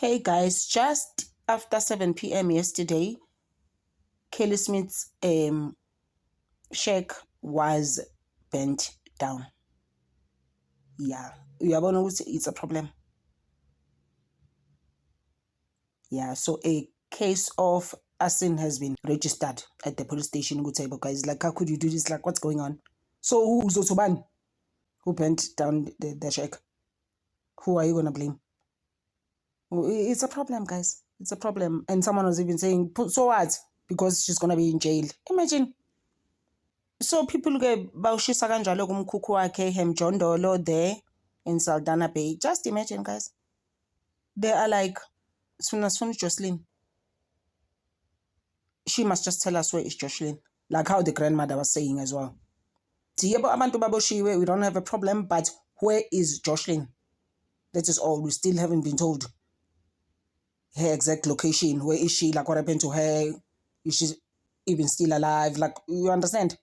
Hey guys, just after 7 p.m. yesterday, Kelly Smith's shack was burnt down. Yeah, it's a problem. Yeah, so a case of arson has been registered at the police station. Good table guys, like how could you do this? Like what's going on? So who's Osoban who burnt down the shack? Who are you gonna blame? It's a problem, guys. It's a problem. And someone was even saying, so what? Because she's gonna be in jail. Imagine. So people get bawushisa kanjalo kumkhukhu wakhe Hemjondolo there in Saldanha Bay. Just imagine, guys. They are like, Sifuna Jocelyn. She must just tell us where is Jocelyn. Like how the grandmother was saying as well. We don't have a problem, but where is Jocelyn? That is all. We still haven't been told her exact location. Where is she? Like what happened to her? Is she even still alive? Like, you understand?